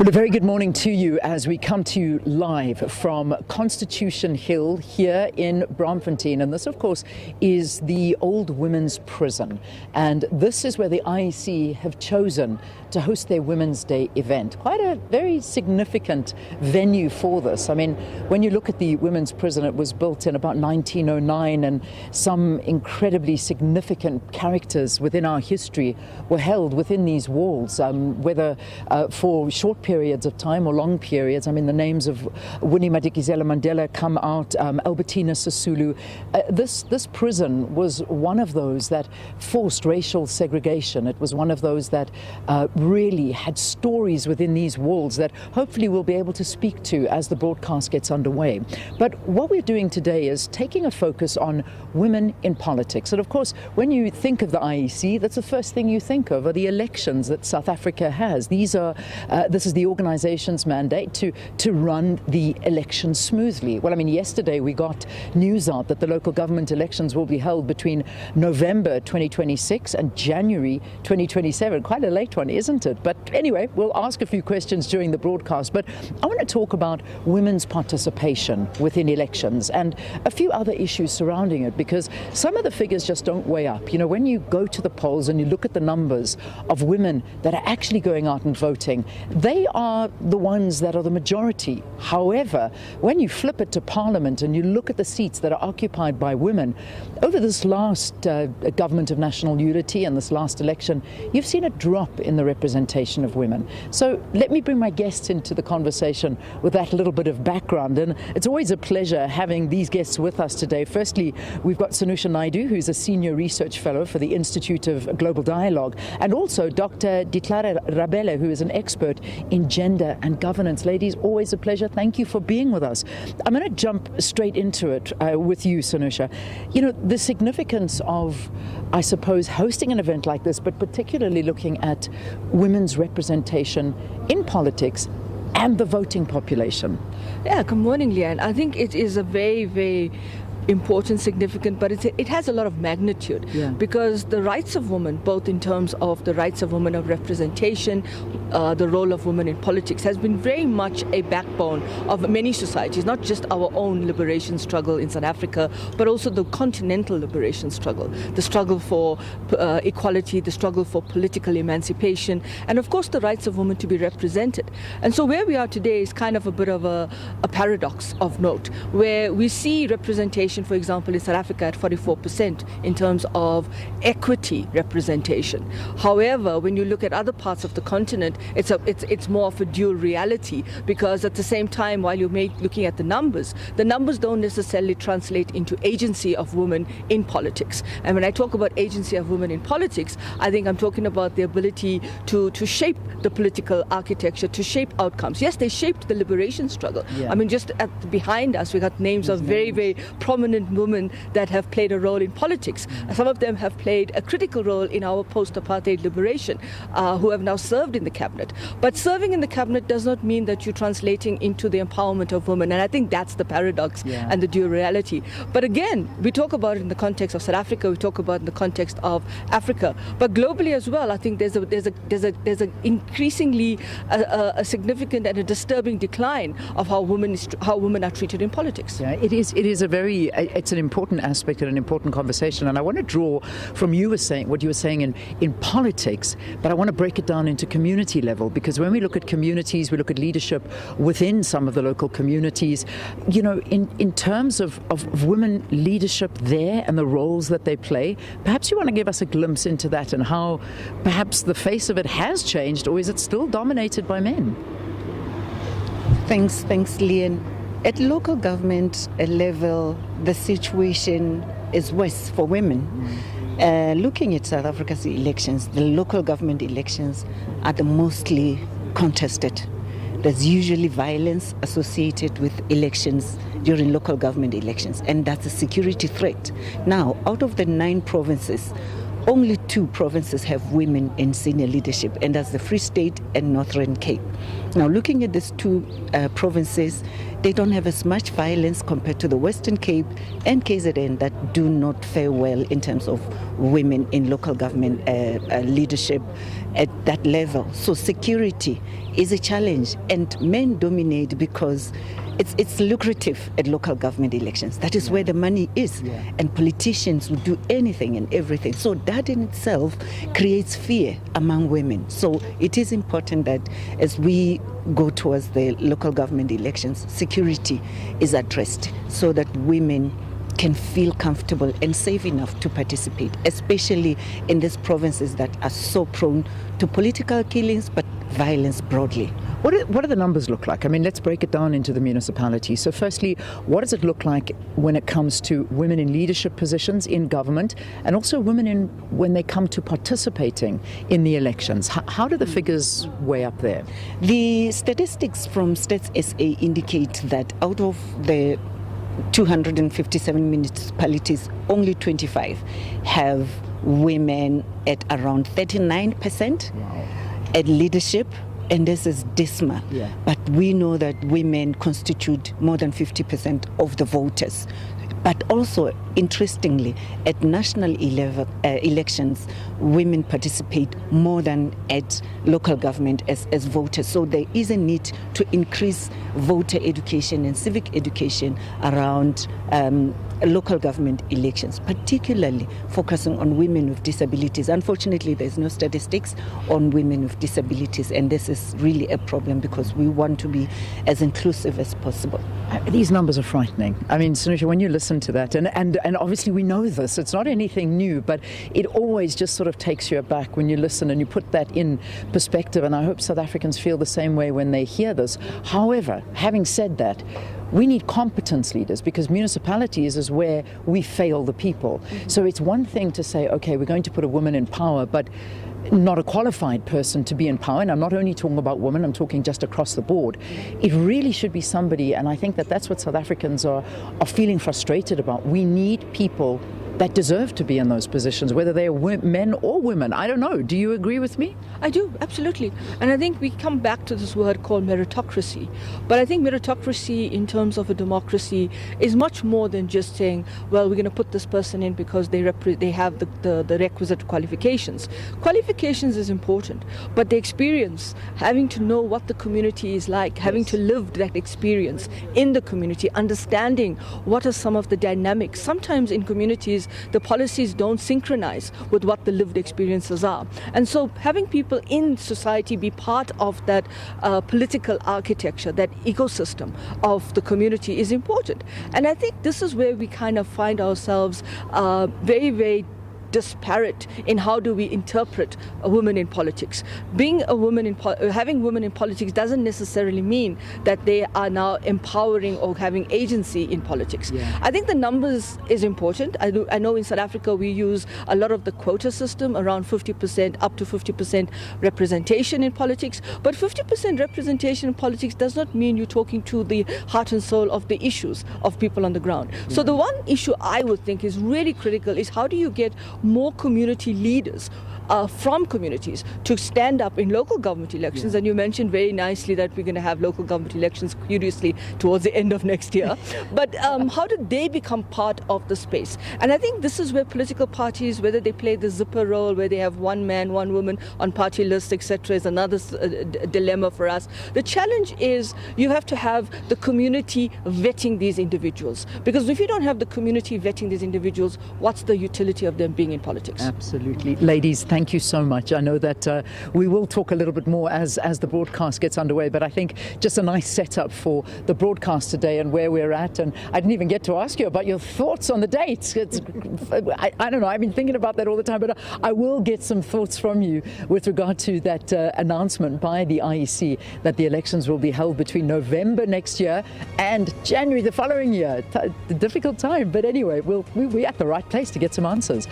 Well, a very good morning to you as we come to you live from Constitution Hill here in Braamfontein. And this, of course, is the old women's prison. And this is where the IEC have chosen to host their Women's Day event. Quite a very significant venue for this. I mean, when you look at the women's prison, it was built in about 1909, and some incredibly significant characters within our history were held within these walls, whether for short periods of time or long periods. I mean, the names of Winnie Madikizela Mandela come out, Albertina Sisulu. This prison was one of those that forced racial segregation. It was one of those that really had stories within these walls that hopefully we'll be able to speak to as the broadcast gets underway. But what we're doing today is taking a focus on women in politics. And of course, when you think of the IEC, that's the first thing you think of are the elections that South Africa has. This is the organization's mandate to run the elections smoothly. Well, I mean, yesterday we got news out that the local government elections will be held between November 2026 and January 2027. Quite a late one, isn't it? But anyway, we'll ask a few questions during the broadcast. But I want to talk about women's participation within elections and a few other issues surrounding it, because some of the figures just don't weigh up. You know, when you go to the polls and you look at the numbers of women that are actually going out and voting, they are the ones that are the majority. However, when you flip it to Parliament and you look at the seats that are occupied by women, over this last government of national unity and this last election, you've seen a drop in the representation of women. So let me bring my guests into the conversation with that little bit of background. And it's always a pleasure having these guests with us today. Firstly, we've got Sanusha Naidu, who's a senior research fellow for the Institute of Global Dialogue, and also Dr. Litlhare Rabele, who is an expert in gender and governance. Ladies, always a pleasure. Thank you for being with us. I'm going to jump straight into it with you, Sanusha. You know, the significance of, I suppose, hosting an event like this, but particularly looking at women's representation in politics and the voting population. Yeah, good morning, Leanne. I think it is a very, very important, significant, but it has a lot of magnitude, because the rights of women, both in terms of the rights of women of representation, the role of women in politics, has been very much a backbone of many societies, not just our own liberation struggle in South Africa, but also the continental liberation struggle, the struggle for equality, the struggle for political emancipation, and of course the rights of women to be represented. And so where we are today is kind of a bit of a paradox of note, where we see representation, for example, in South Africa at 44% in terms of equity representation. However, when you look at other parts of the continent, it's more of a dual reality, because at the same time, while you're looking at the numbers don't necessarily translate into agency of women in politics. And when I talk about agency of women in politics, I think I'm talking about the ability to shape the political architecture, to shape outcomes. Yes, they shaped the liberation struggle. I mean, just behind us, we got names of very, very prominent women that have played a role in politics. Some of them have played a critical role in our post-apartheid liberation, who have now served in the cabinet. But serving in the cabinet does not mean that you're translating into the empowerment of women, and I think that's the paradox and the dual reality. But again, we talk about it in the context of South Africa, we talk about it in the context of Africa, but globally as well. I think there's a increasingly a significant and a disturbing decline of how women are treated in politics. Yeah, it is a very it's an important aspect and an important conversation, and I want to draw from what you were saying in politics, but I want to break it down into community level, because when we look at communities, we look at leadership within some of the local communities, you know, in terms of women leadership there and the roles that they play. Perhaps you want to give us a glimpse into that and how perhaps the face of it has changed, or is it still dominated by men? Thanks, Leanne. At local government level, the situation is worse for women. Looking at South Africa's elections, the local government elections are the mostly contested. There's usually violence associated with elections during local government elections, and that's a security threat. Now, out of the 9 provinces, only 2 provinces have women in senior leadership, and that's the Free State and Northern Cape. Now, looking at these two provinces, they don't have as much violence compared to the Western Cape and KZN that do not fare well in terms of women in local government leadership at that level. So security is a challenge, and men dominate because it's lucrative at local government elections. That is where the money is, and politicians will do anything and everything. So that in itself creates fear among women. So it is important that as we go towards the local government elections, security is addressed so that women can feel comfortable and safe enough to participate, especially in these provinces that are so prone to political killings but violence broadly. What do the numbers look like? I mean, let's break it down into the municipalities. So firstly, what does it look like when it comes to women in leadership positions in government, and also women when they come to participating in the elections? How do the figures weigh up there? The statistics from Stats SA indicate that out of the 257 municipalities, only 25 have women at around 39% at leadership. And this is dismal. But we know that women constitute more than 50% of the voters. But also, interestingly, at national elections, women participate more than at local government as voters. So there is a need to increase voter education and civic education around local government elections, particularly focusing on women with disabilities. Unfortunately, there's no statistics on women with disabilities, and this is really a problem because we want to be as inclusive as possible. These numbers are frightening. I mean, Sanusha, when you listen to that, and obviously we know this, it's not anything new, but it always just sort of takes you aback when you listen and you put that in perspective, and I hope South Africans feel the same way when they hear this. However, having said that, we need competence leaders, because municipalities is where we fail the people. So it's one thing to say, okay, we're going to put a woman in power, but not a qualified person to be in power. And I'm not only talking about women, I'm talking just across the board. It really should be somebody, and I think that that's what South Africans are feeling frustrated about. We need people that deserve to be in those positions, whether they are men or women. I don't know. Do you agree with me? I do, absolutely. And I think we come back to this word called meritocracy. But I think meritocracy in terms of a democracy is much more than just saying, well, we're going to put this person in because they have the requisite qualifications. Qualifications is important, but the experience, having to know what the community is like, having to live that experience in the community, understanding what are some of the dynamics. Sometimes in communities, the policies don't synchronize with what the lived experiences are. And so having people in society be part of that political architecture, that ecosystem of the community is important. And I think this is where we kind of find ourselves very, very disparate in how do we interpret a woman in politics. Being a woman having women in politics doesn't necessarily mean that they are now empowering or having agency in politics. I think the numbers is important. I know in South Africa we use a lot of the quota system, around 50%, up to 50% representation in politics. But 50% representation in politics does not mean you're talking to the heart and soul of the issues of people on the ground. So the one issue I would think is really critical is how do you get more community leaders from communities to stand up in local government elections. And you mentioned very nicely that we're going to have local government elections, curiously, towards the end of next year. But how do they become part of the space? And I think this is where political parties, whether they play the zipper role, where they have one man, one woman on party lists, etc., is another dilemma for us. The challenge is you have to have the community vetting these individuals. Because if you don't have the community vetting these individuals, what's the utility of them being in politics? Absolutely. Ladies, thank you so much. I know that we will talk a little bit more as the broadcast gets underway, but I think just a nice setup for the broadcast today and where we're at. And I didn't even get to ask you about your thoughts on the dates. I don't know, I've been thinking about that all the time, but I will get some thoughts from you with regard to that announcement by the IEC that the elections will be held between November next year and January the following year. A difficult time, but anyway, we're at the right place to get some answers.